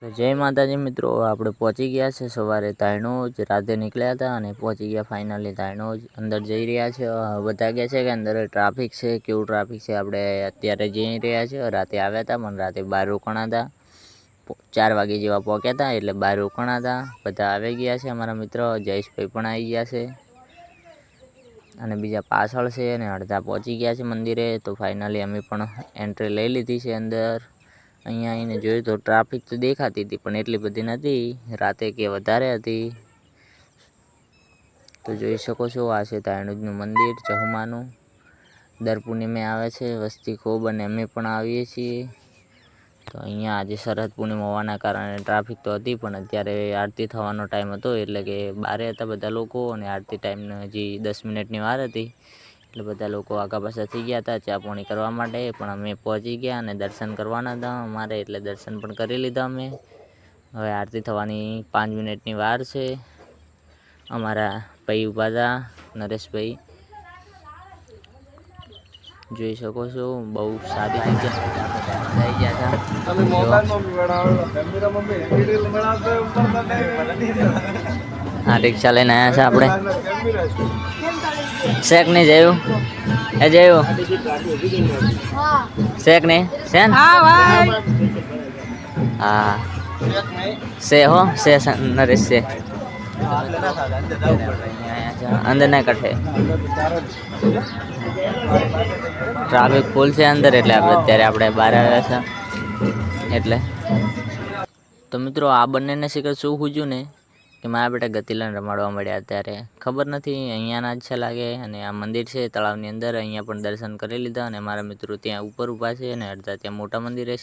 તો જય માતાજી મિત્રો, આપણે પહોંચી ગયા છે સવારે તાયણોજ. રાતે નીકળ્યા હતા અને પહોંચી ગયા ફાઇનલી તાયણોજ. અંદર જઈ રહ્યા છે. બધા કહે છે કે અંદર ટ્રાફિક છે, કેવું ટ્રાફિક છે. આપણે અત્યારે જઈ રહ્યા છે. રાતે આવ્યા હતા પણ રાતે બહાર રોકાણા હતા. 4 વાગે જેવા પહોંચ્યા હતા એટલે બહાર રોકાણા હતા. બધા આવી ગયા છે. અમારા મિત્ર જયેશભાઈ પણ આવી ગયા છે અને બીજા પાછળ છે અને અડધા પહોંચી ગયા છે મંદિરે. તો ફાઇનલી અમે પણ એન્ટ્રી લઈ લીધી છે અંદર. અહીંયા આવીને જોયું તો ટ્રાફિક તો દેખાતી હતી પણ એટલી બધી નથી. રાતે કે વધારે હતી. તો જોઈ શકો છો, આ છે તાયણોજનું મંદિર ચહુમાનું. દર પૂર્ણિમે આવે છે વસ્તી ખૂબ અને અમે પણ આવીએ છીએ. તો અહીંયા આજે શરદ પૂર્ણિમા હોવાના કારણે ટ્રાફિક તો હતી પણ અત્યારે આરતી થવાનો ટાઈમ હતો એટલે કે બારે હતા બધા લોકો અને આરતી ટાઈમને હજી 10 મિનિટની વાર હતી એટલે બધા લોકો આગા પાછા થઈ ગયા હતા ચા પાણી કરવા માટે. પણ અમે પહોંચી ગયા અને દર્શન કરવાના હતા અમારે એટલે દર્શન પણ કરી લીધા અમે. હવે આરતી થવાની 5 મિનિટની વાર છે. અમારા ભાઈ ઊભા હતા, નરેશભાઈ. જોઈ શકો છો, બહુ સારી રીતે થઈ ગયા હતા. હા, રિક્ષા લઈને આવ્યા છે આપણે. શેક નહીં જયું? એ જયું શેક નહીં? શેન? હા સે હો સે નરેશ છે. અંદર ના કઠે ટ્રાફિક ફૂલ છે અંદર એટલે અત્યારે આપણે બહાર આવ્યા છે એટલે. તો મિત્રો, આ બંનેને શિખર શું સૂજ્યું ને કે મારા બેટા ગતિલાને રમાડવા મળ્યા. અત્યારે ખબર નથી અહીંયાના જ છે લાગે. અને આ મંદિર છે તળાવની અંદર. અહીંયા પણ દર્શન કરી લીધા અને મારા મિત્રો ત્યાં ઉપર ઊભા છે અને અડધા ત્યાં મોટા મંદિરે છે.